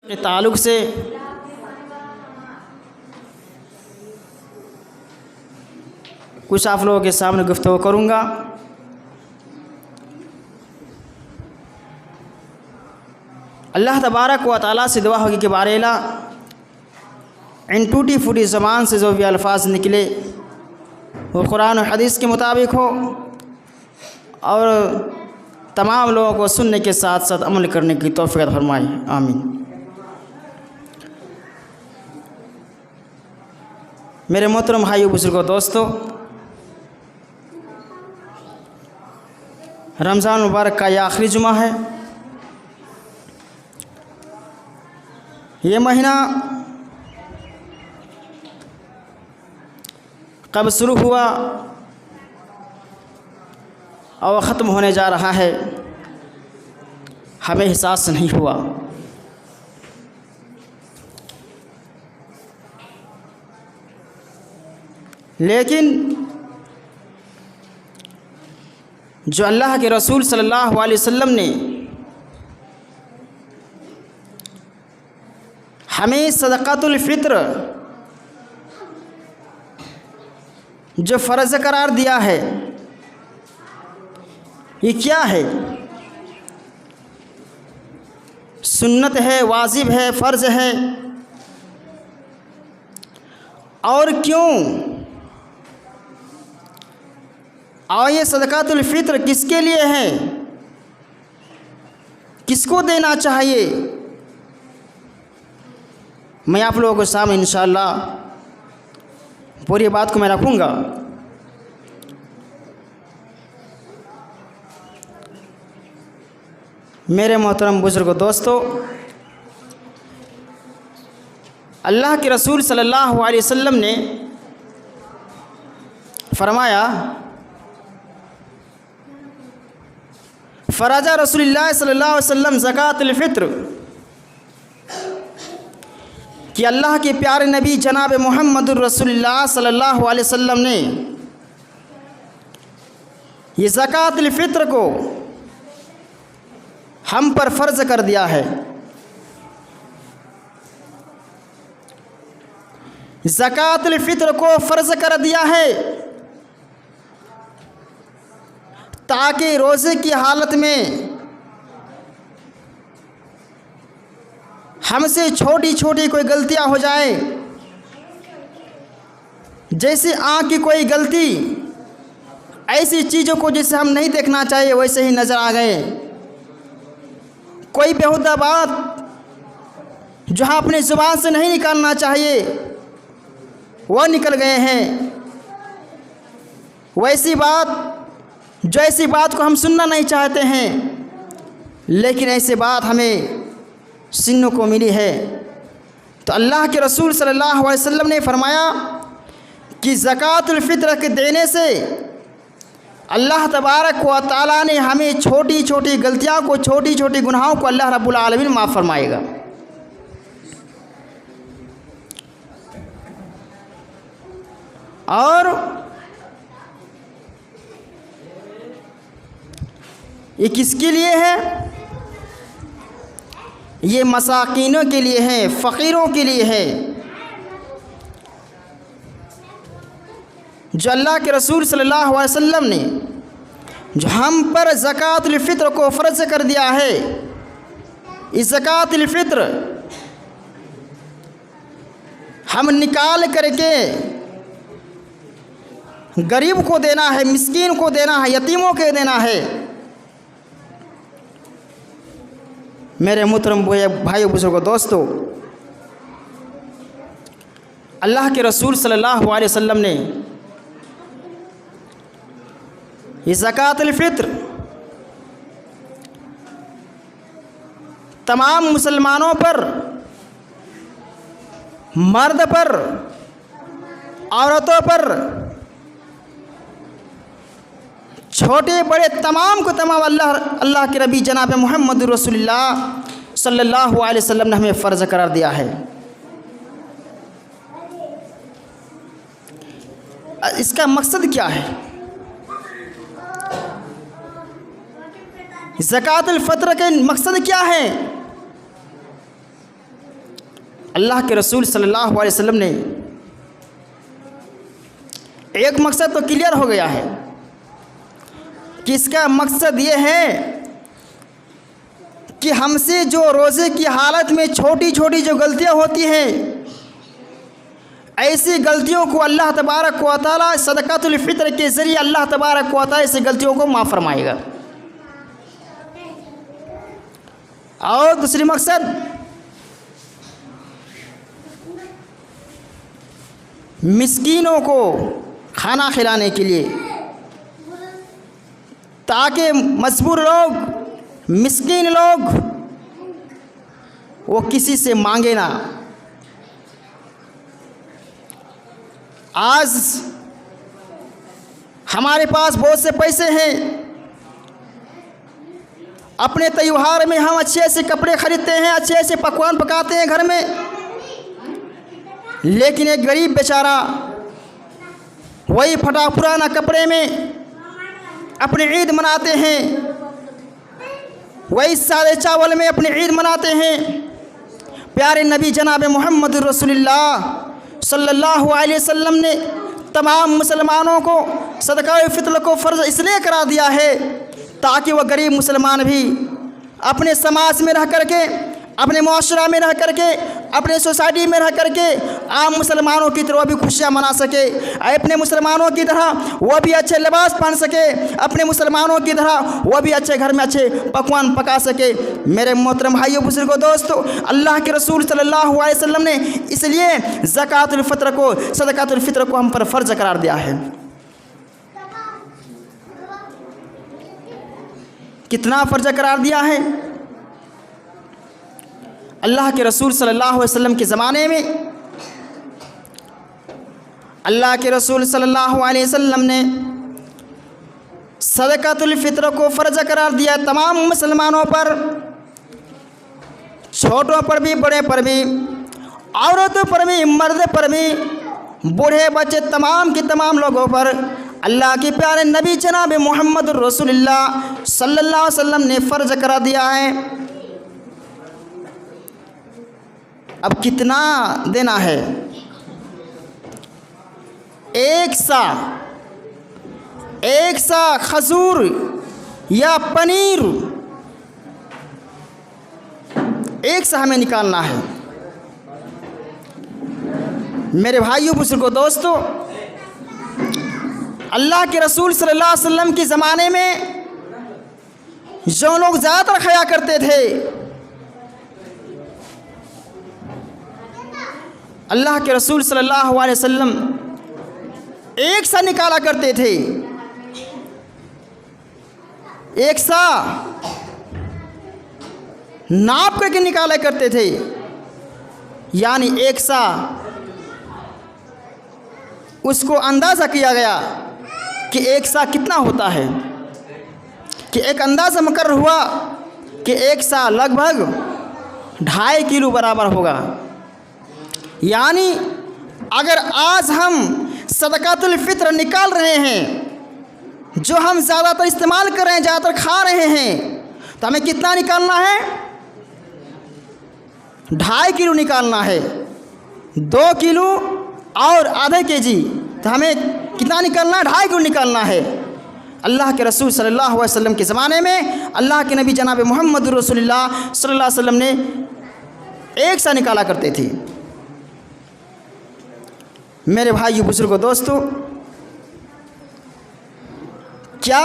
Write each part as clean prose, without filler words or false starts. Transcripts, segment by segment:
के ताल्लुक़ से कुछ आप लोगों के सामने गुफ्तगू करूँगा। अल्लाह तबारक व तआला से दुआ होगी कि बारेला इन टूटी फूटी ज़बान से जो भी अल्फाज निकले वो कुरान और हदीस के मुताबिक हो और तमाम लोगों को सुनने के साथ साथ अमल करने की तौफीक फरमाए, आमीन। मेरे मोहतरम भाइयों बुजुर्गों दोस्तों, रमज़ान मुबारक का यह आखिरी जुमा है। ये महीना कब शुरू हुआ और ख़त्म होने जा रहा है हमें एहसास नहीं हुआ। लेकिन जो अल्लाह के रसूल सल्लल्लाहु अलैहि वसल्लम ने हमें सदक़ातुल फ़ित्र जो फ़र्ज़ करार दिया है, ये क्या है? सुन्नत है, वाजिब है, फ़र्ज़ है। और क्यों? और ये सदक़ातुल फ़ित्र किसके लिए है, किसको देना चाहिए, मैं आप लोगों के सामने इंशाअल्लाह पूरी बात को मैं रखूँगा। मेरे मोहतरम बुजुर्गों दोस्तों, अल्लाह के रसूल सल्लल्लाहु अलैहि वसल्लम ने फरमाया, फ़रज़ा रसूलुल्लाह सल्लल्लाहु अलैहि वसल्लम ज़कातुल फ़ित्र, कि अल्लाह के प्यारे नबी जनाब मुहम्मदुर रसूलुल्लाह सल्लल्लाहु अलैहि वसल्लम ने ये ज़कातुल फ़ित्र को हम पर फ़र्ज़ कर दिया है। ज़कातुल फ़ित्र को फ़र्ज़ कर दिया है ताकि रोज़े की हालत में हमसे छोटी छोटी कोई गलतियां हो जाए, जैसे आँख की कोई गलती, ऐसी चीज़ों को जिसे हम नहीं देखना चाहिए वैसे ही नज़र आ गए, कोई बेहुदा बात जो अपनी ज़ुबान से नहीं निकालना चाहिए वह निकल गए हैं, वैसी बात जो ऐसी बात को हम सुनना नहीं चाहते हैं लेकिन ऐसी बात हमें सुनने को मिली है। तो अल्लाह के रसूल सल्लल्लाहु अलैहि वसल्लम ने फरमाया कि ज़कातुल फ़ित्र के देने से अल्लाह तबारक व तआला ने हमें छोटी छोटी गलतियों को, छोटी छोटी गुनाहों को अल्लाह रब्बुल आलमीन माफ़ फरमाएगा। और ये किसके लिए है? ये मसाकीनों के लिए है, फ़कीरों के लिए है। जो अल्लाह के रसूल सल्लल्लाहु अलैहि वसल्लम ने जो हम पर ज़कातुल फ़ित्र को फ़र्ज़ कर दिया है, इस ज़कातुल फ़ित्र हम निकाल करके गरीब को देना है, मिस्कीन को देना है, यतीमों को देना है। मेरे मोहतरम भाइयों बुजुर्गों दोस्तों, अल्लाह के रसूल सल्लल्लाहु अलैहि वसल्लम ने ये ज़कातुल फ़ित्र तमाम मुसलमानों पर, मर्द पर, औरतों पर, छोटे बड़े तमाम को तमाम अल्लाह के नबी जनाब मुहम्मद रसूलुल्लाह सल्लल्लाहु अलैहि वसल्लम ने हमें फ़र्ज़ करार दिया है। इसका मकसद क्या है? ज़कातुल फ़ित्र के मकसद क्या है? अल्लाह के रसूल सल्लल्लाहु अलैहि वसल्लम ने एक मकसद तो क्लियर हो गया है कि इसका मकसद ये है कि हमसे जो रोज़े की हालत में छोटी छोटी जो गलतियां होती हैं, ऐसी गलतियों को अल्लाह तबारक व तआला सदक़ातुल फ़ित्र के ज़रिए अल्लाह तबारक व तआला ऐसी गलतियों को माफ़ फरमाएगा। और दूसरी मकसद मिस्कीनों को खाना खिलाने के लिए, ताकि मजबूर लोग, मिस्कीन लोग वो किसी से मांगे ना। आज हमारे पास बहुत से पैसे हैं, अपने त्योहार में हम अच्छे से कपड़े खरीदते हैं, अच्छे से पकवान पकाते हैं घर में, लेकिन एक गरीब बेचारा वही फटा पुराना कपड़े में अपनी ईद मनाते हैं, वही सादे चावल में अपनी ईद मनाते हैं। प्यारे नबी जनाब मोहम्मद रसूलुल्लाह सल्लल्लाहु अलैहि वसल्लम ने तमाम मुसलमानों को सदका फ़ित्र को फ़र्ज़ इसलिए करा दिया है ताकि वह गरीब मुसलमान भी अपने समाज में रह करके, अपने मुआशरा में रह करके, अपने सोसाइटी में रह करके आम मुसलमानों की तरह भी खुशियाँ मना सके, अपने मुसलमानों की तरह वह भी अच्छे लिबास पहन सके, अपने मुसलमानों की तरह वह भी अच्छे घर में अच्छे पकवान पका सके। मेरे मोहतरम भाइयों बुजुर्गों दोस्तों, अल्लाह के रसूल सल्लल्लाहु अलैहि वसल्लम ने इसलिए ज़कातुल फ़ित्र को, सदक़ातुल फ़ित्र को हम पर फ़र्ज़ करार दिया है। कितना फ़र्ज़ करार दिया है? अल्लाह के रसूल सल्लल्लाहु अलैहि वसल्लम के ज़माने में अल्लाह के रसूल सल्लल्लाहु अलैहि वसल्लम ने सदक़ातुल फ़ित्र को फ़र्ज़ करार दिया तमाम मुसलमानों पर, छोटों पर भी, बड़े पर भी, औरतों पर भी, मर्द पर भी, बूढ़े बच्चे तमाम के तमाम लोगों पर अल्लाह के प्यारे नबी जनाब मोहम्मद रसूलुल्लाह सल्लल्लाहु अलैहि वसल्लम ने फ़र्ज़ करा दिया है। अब कितना देना है? एक सा खजूर या पनीर एक सा हमें निकालना है। मेरे भाइयों बुजुर्गों दोस्तों, अल्लाह के रसूल सल्लल्लाहु अलैहि वसल्लम के ज़माने में जो लोग ज़्यादातर खाया करते थे, अल्लाह के रसूल सल्लल्लाहु अलैहि वसल्लम एक सा निकाला करते थे, एक सा नाप करके निकाला करते थे। यानी एक सा उसको अंदाज़ा किया गया कि एक सा कितना होता है, कि एक अंदाज़ा मुकर्रर हुआ कि एक सा लगभग 2.5 किलो बराबर होगा। यानी अगर आज हम सदक़ातुल फ़ित्र निकाल रहे हैं, जो हम ज़्यादातर इस्तेमाल कर रहे हैं, ज़्यादातर खा रहे हैं, तो हमें कितना निकालना है? 2.5 किलो निकालना है। 2 किलो और आधे केजी, तो हमें कितना निकालना है? 2.5 किलो निकालना है। अल्लाह के रसूल सल्लल्लाहु अलैहि वसल्लम के ज़माने में अल्लाह के नबी जनाब मोहम्मद रसूलुल्लाह सल्लल्लाहु अलैहि वसल्लम ने एक सा निकाला करते थे। मेरे भाइयों बुजुर्गों दोस्तों, क्या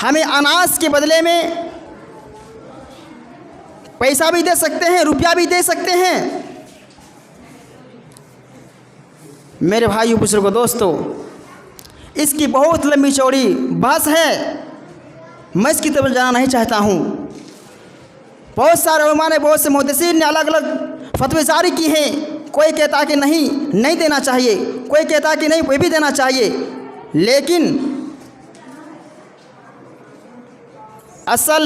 हमें अनाज के बदले में पैसा भी दे सकते हैं, रुपया भी दे सकते हैं? मेरे भाइयों बुजुर्गों दोस्तों, इसकी बहुत लंबी चौड़ी बहस है, मैं इसकी तरफ जाना नहीं चाहता हूँ। बहुत सारे उलमा ने, बहुत से मुहद्दिसीन ने अलग अलग फतवे जारी की हैं। कोई कहता कि नहीं देना चाहिए, कोई कहता कि नहीं, कोई भी देना चाहिए। लेकिन असल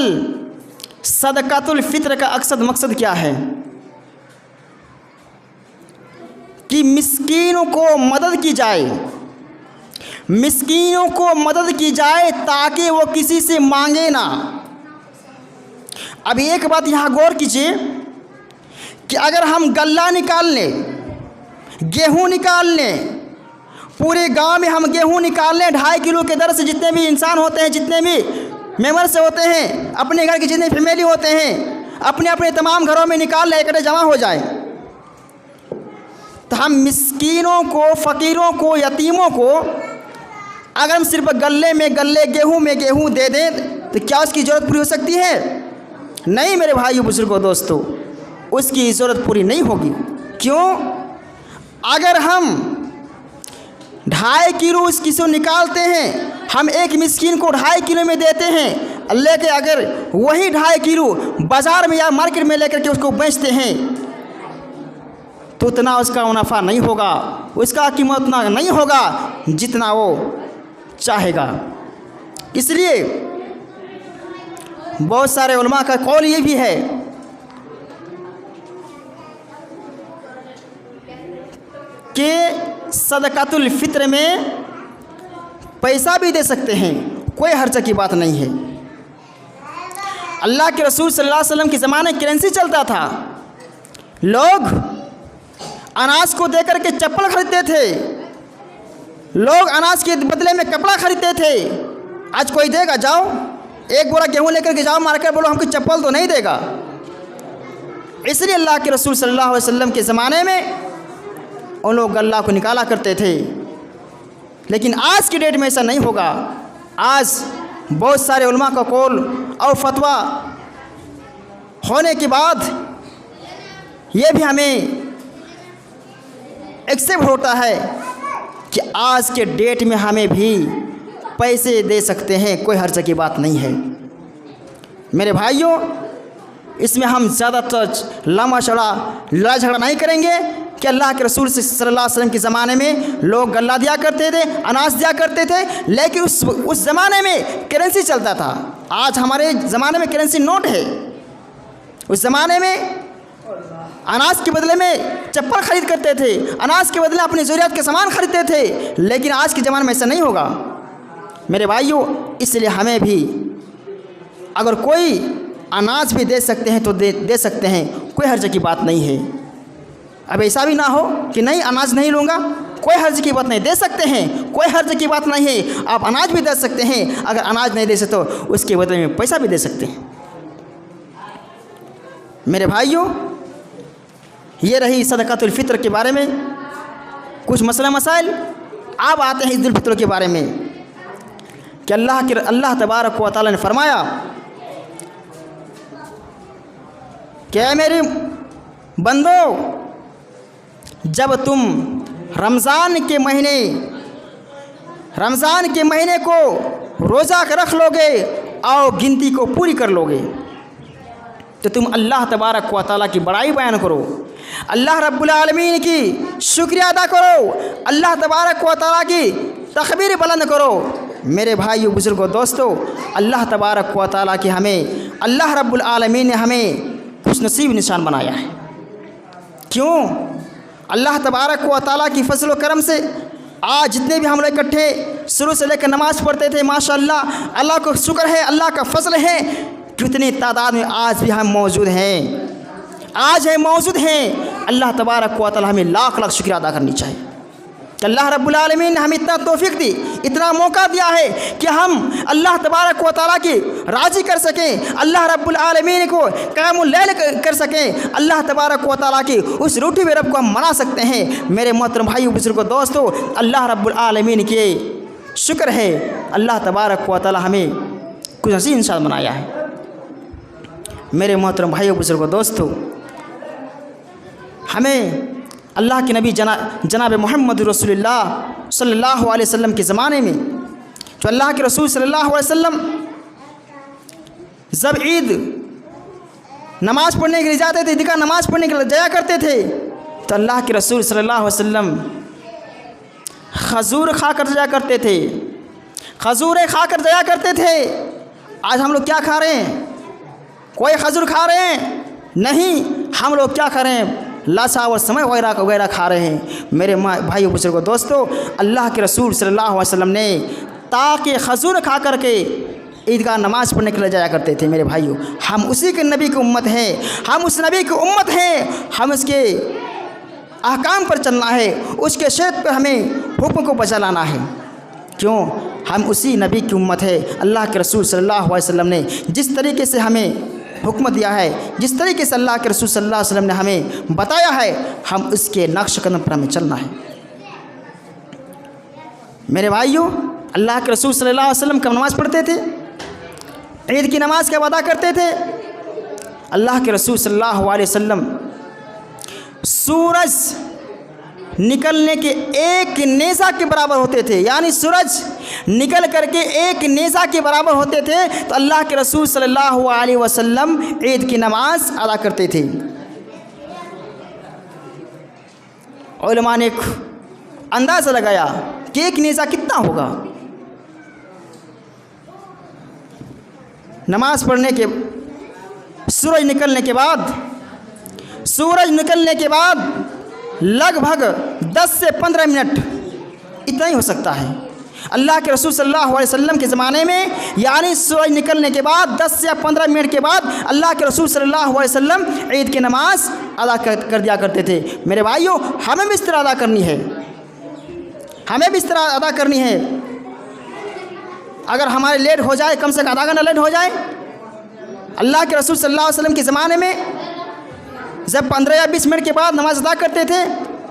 सदक़ातुल फ़ित्र का मकसद क्या है? कि मिस्कीनों को मदद की जाए, मिस्कीनों को मदद की जाए ताकि वो किसी से मांगे ना। अब एक बात यहाँ गौर कीजिए कि अगर हम गल्ला निकाल लें, गेहूँ निकाल लें, पूरे गांव में हम गेहूँ निकाल लें 2.5 किलो के दर से, जितने भी इंसान होते हैं, जितने भी मेंबर्स होते हैं, अपने घर की जितनी फैमिली होते हैं, अपने अपने तमाम घरों में निकाल लें, इकट्ठे जमा हो जाए, तो हम मिस्कीनों को, फ़कीरों को, यतीमों को अगर हम सिर्फ गल्ले में गल्ले, गेहूँ में गेहूँ दे दें तो क्या उसकी ज़रूरत पूरी हो सकती है? नहीं मेरे भाइयों बुजुर्गों दोस्तों, उसकी ज़रूरत पूरी नहीं होगी। क्यों? अगर हम 2.5 किलो उस किसी निकालते हैं, हम एक मिस्कीन को 2.5 किलो में देते हैं, लेके अगर वही 2.5 किलो बाज़ार में या मार्केट में लेकर के उसको बेचते हैं तो उतना उसका मुनाफा नहीं होगा, उसका कीमत उतना नहीं होगा जितना वो चाहेगा। इसलिए बहुत सारे उलमा का कौल ये भी है कि सदकातुल फित्र में पैसा भी दे सकते हैं, कोई हर्ज की बात नहीं है। अल्लाह के रसूल सल्लल्लाहु अलैहि वसल्लम के ज़माने करेंसी चलता था, लोग अनाज को देकर के चप्पल खरीदते थे, लोग अनाज के बदले में कपड़ा खरीदते थे। आज कोई देगा? जाओ एक बोरा गेहूँ लेकर के जाओ मार्केट, बोलो हमको चप्पल तो नहीं देगा। इसलिए अल्लाह के रसूल सल्लल्लाहु अलैहि वसल्लम के ज़माने में उन लोग गल्ला को निकाला करते थे, लेकिन आज की डेट में ऐसा नहीं होगा। आज बहुत सारे उलमा का कौल और फतवा होने के बाद ये भी हमें एक्सेप्ट होता है कि आज के डेट में हमें भी पैसे दे सकते हैं, कोई हर्ज की बात नहीं है। मेरे भाइयों, इसमें हम ज़्यादातर लंबा चौड़ा लड़ाई झगड़ा नहीं करेंगे कि अल्लाह के रसूल सल्लल्लाहु अलैहि वसल्लम के ज़माने में लोग गल्ला दिया करते थे, अनाज दिया करते थे, लेकिन उस ज़माने में करेंसी चलता था। आज हमारे ज़माने में करेंसी नोट है। उस ज़माने में अनाज के बदले में चप्पल खरीद करते थे, अनाज के बदले अपनी ज़रूरियात के सामान खरीदते थे, लेकिन आज के ज़माने में ऐसा नहीं होगा मेरे भाइयों। इसलिए हमें भी अगर कोई अनाज भी दे सकते हैं तो दे सकते हैं, कोई हर्ज की बात नहीं है। अब ऐसा भी ना हो कि नहीं अनाज नहीं लूँगा, कोई हर्ज की बात नहीं, दे सकते हैं, कोई हर्ज की बात नहीं है। आप अनाज भी दे सकते हैं, अगर अनाज नहीं दे सकते तो उसके बदले में पैसा भी दे सकते हैं। मेरे भाइयों, ये रही सदकातुल फित्र के बारे में कुछ मसला मसाइल। अब आते हैं ईद उल फित्र के बारे में कि अल्लाह तबारक व तआला ने फरमाया कि मेरे बंदो, जब तुम रमज़ान के महीने को रोज़ा रख लोगे और गिनती को पूरी कर लोगे तो तुम अल्लाह तबारक व तआला की बड़ाई बयान करो, अल्लाह रब्बुल आलमीन की शुक्रिया अदा करो, अल्लाह तबारक व तआला की तकबीर बुलंद करो। मेरे भाइयों बुजुर्गों दोस्तों, अल्लाह तबारक व तआला की हमें अल्लाह रब्बुल आलमीन ने हमें खुशनसीब निशान बनाया है। क्यों? अल्लाह तबारक व तआला की फजल व करम से आज जितने भी हम लोग इकट्ठे शुरू से लेकर नमाज़ पढ़ते थे, माशाअल्लाह, अल्लाह को शुक्र है, अल्लाह का फजल है, कितनी तादाद में आज भी हम मौजूद हैं, आज है मौजूद हैं। अल्लाह तबारक व तआला हमें लाख लाख शुक्रिया अदा करनी चाहिए कि अल्लाह रब्बुल आलमीन ने हमें इतना तौफीक दी, इतना मौका दिया है कि हम अल्लाह तबारक व तआला की राज़ी कर सकें, अल्लाह रब्बुल आलमीन को क़यामुल लैल कर सकें, अल्लाह तबारक व तआला की उस रूठे हुए रब को हम मना सकते हैं। मेरे मोहतरम भाइयों बुजुर्गों दोस्तों, अल्लाह रब्बुल आलमीन के शुक्र है, अल्लाह तबारक व तआला हमें कुछ हसीन इंसान बनाया है। मेरे मोहतरम भाइयों बुजुर्गों दोस्तों, हमें अल्लाह के नबी जनाब मोहम्मद रसूलुल्लाह सल्लल्लाहु अलैहि वसल्लम के ज़माने में, जो अल्लाह के रसूल सल्लल्लाहु अलैहि वसल्लम जब ईद नमाज़ पढ़ने के लिए जाते थे, ईद का नमाज़ पढ़ने के लिए जाया करते थे, तो अल्लाह के रसूल सल्लल्लाहु अलैहि वसल्लम खजूर खा कर जाया करते थे, खजूरें खा कर जाया करते थे। आज हम लोग क्या खा रहे हैं? कोई खजूर खा रहे हैं? नहीं, हम लोग क्या खा रहे हैं? लाशा और समय वगैरह खा रहे हैं। मेरे भाइयों बुजुर्गों दोस्तों, अल्लाह के रसूल सल्लल्लाहु अलैहि वसल्लम ने ताकि खजूर खा करके ईदगाह नमाज़ पढ़ने के लिए जाया करते थे। मेरे भाइयों, हम उसी के नबी की उम्मत हैं, हम उस नबी की उम्मत हैं, हम उसके अहकाम पर चलना है, उसके शरीयत पर हमें हुक्म को बचा लाना है। क्यों? हम उसी नबी की उम्मत है। अल्लाह के रसूल सल्लल्लाहु अलैहि वसल्लम ने जिस तरीके से हमें हुक्म दिया है, जिस तरीके से अल्लाह के रसूल सल्लल्लाहु अलैहि वसल्लम ने हमें बताया है, हम उसके नक्श कदम पर हमें चलना है। मेरे भाइयों, अल्लाह के रसूल सल्लल्लाहु अलैहि वसल्लम कब नमाज़ पढ़ते थे? ईद की नमाज़ कब अदा करते थे? अल्लाह के रसूल सल्लल्लाहु अलैहि वसल्लम सूरज निकलने के एक नेज़ा के बराबर होते थे, यानी सूरज निकल करके एक नेज़ा के बराबर होते थे तो अल्लाह के रसूल सल्लल्लाहु अलैहि वसल्लम ईद की नमाज़ अदा करते थे। उलमा ने अंदाज़ा लगाया कि एक नेज़ा कितना होगा। नमाज़ पढ़ने के सूरज निकलने के बाद लगभग 10 से 15 मिनट इतना ही हो सकता है। अल्लाह के रसूल सल्लल्लाहु अलैहि वसल्लम के ज़माने में, यानी सूरज निकलने के बाद 10 या 15 मिनट के बाद अल्लाह के रसूल सल्लल्लाहु अलैहि वसल्लम ईद की नमाज़ अदा कर दिया करते थे। मेरे भाइयों, हमें भी इस तरह अदा करनी है, हमें भी इस तरह अदा करनी है। अगर हमारे लेट हो जाए, कम से कम आधा घंटा लेट हो जाए। अल्लाह के रसूल सल्लल्लाहु अलैहि वसल्लम के ज़माने में जब 15 या 20 मिनट के बाद नमाज़ अदा करते थे,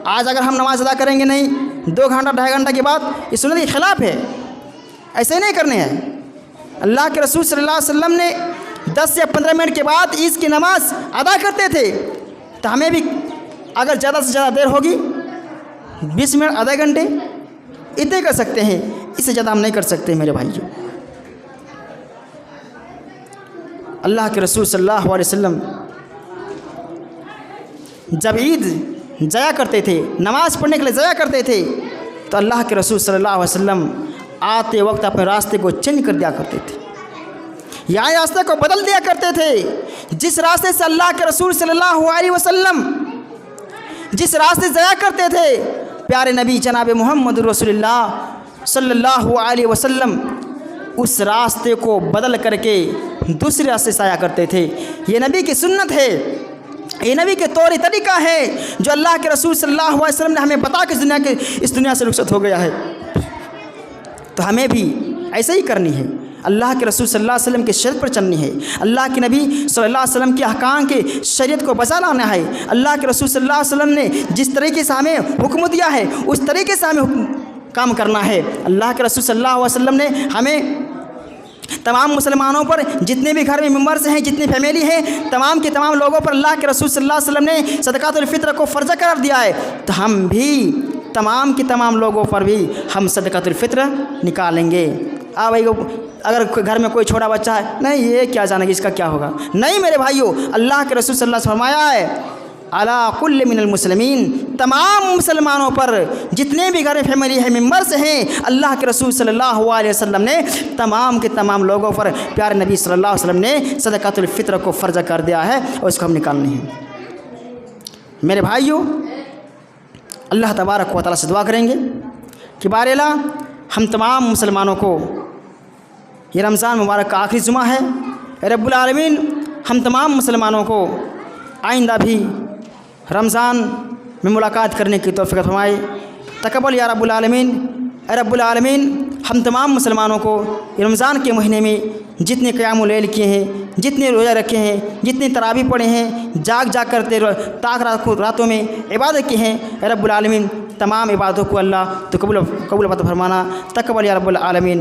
आज अगर हम नमाज़ अदा करेंगे नहीं 2 घंटा 2.5 घंटा के बाद, इस सुन्नत के खिलाफ है। ऐसे नहीं करने हैं। अल्लाह के रसूल सल्लल्लाहु अलैहि वसल्लम ने 10 या 15 मिनट के बाद ईद की नमाज़ अदा करते थे, तो हमें भी अगर ज़्यादा से ज़्यादा देर होगी 20 मिनट, आधे घंटे, इतने कर सकते हैं, इससे ज़्यादा हम नहीं कर सकते। मेरे भाइयों, अल्लाह के रसूल सल्लल्लाहु अलैहि वसल्लम जब ईद जाया करते थे, नमाज़ पढ़ने के लिए जाया करते थे, तो अल्लाह के रसूल सल्लल्लाहु अलैहि वसल्लम आते वक्त अपने रास्ते को चेंज कर दिया करते थे, यहाँ रास्ते को बदल दिया करते थे। जिस रास्ते से अल्लाह के रसूल सल्लल्लाहु अलैहि वसल्लम जिस रास्ते जाया करते थे, प्यारे नबी जनाब मोहम्मद रसूलुल्लाह सल्लल्लाहु अलैहि वसल्लम उस रास्ते को बदल करके दूसरे रास्ते से आया करते थे। ये नबी की सुन्नत है, ये नबी के तौर तरीका है जो अल्लाह के रसूल सल्लल्लाहु अलैहि वसल्लम ने हमें बता के इस दुनिया से रुखसत हो गया है। तो हमें भी ऐसे ही करनी है, अल्लाह के रसूल सल्लल्लाहु अलैहि वसल्लम के शरीयत पर चलनी है, अल्लाह के नबी सल्लल्लाहु अलैहि वसल्लम के अहकाम के शरीयत को बचा लाना है। अल्लाह के रसूल सल्लल्लाहु अलैहि वसल्लम ने जिस तरीके से हमें हुक्म दिया है उस तरीके से हमें काम करना है। अल्लाह के रसूल सल्लल्लाहु अलैहि वसल्लम ने हमें तमाम मुसलमानों पर, जितने भी घर में मेंबर्स हैं, जितनी फैमिली है, तमाम के तमाम लोगों पर अल्लाह के रसूल सल्लल्लाहु अलैहि वसल्लम ने सदकातुल फित्र को फ़र्ज़ करार दिया है। तो हम भी तमाम के तमाम लोगों पर भी हम सदकातुल फित्र निकालेंगे। भाई, अगर घर में कोई छोटा बच्चा है, नहीं ये क्या जानेगी इसका क्या होगा, नहीं मेरे भाइयों, अल्लाह के रसूल सल्लल्लाहु अलैहि वसल्लम फरमाया है अला कुल्ल मिनल मुस्लिमीन, तमाम मुसलमानों पर जितने भी घर में फैमिली है, मेंबर्स हैं, अल्लाह के रसूल सल्लल्लाहु अलैहि वसल्लम ने तमाम के तमाम लोगों पर, प्यारे नबी सल्लल्लाहु अलैहि वसल्लम ने सदकातुल फित्र को फ़र्ज़ कर दिया है और उसको हम निकालनी है। मेरे भाइयों, अल्लाह तबारक व तआला से दुआ करेंगे कि बारेला हम तमाम मुसलमानों को, ये रमज़ान मुबारक का आखिरी जुमा है, रब्बुल आलमीन हम तमाम मुसलमानों को आइंदा भी रमज़ान में मुलाकात करने की तौफ़ीक़ फरमाए। तक़ब्बल या रब्बुल आलमीन। रब्बुल आलमीन हम तमाम मुसलमानों को रमज़ान के महीने में जितने क़यामुल लैल किए हैं, जितने रोज़ा रखे हैं, जितने तरावी पढ़े हैं, जाग जाग करते ताक रातों में इबादत की हैं, रब्बुल आलमीन तमाम इबादतों को अल्लाह तो कबूल फरमाना। तक़ब्बल या रब्बुल आलमीन।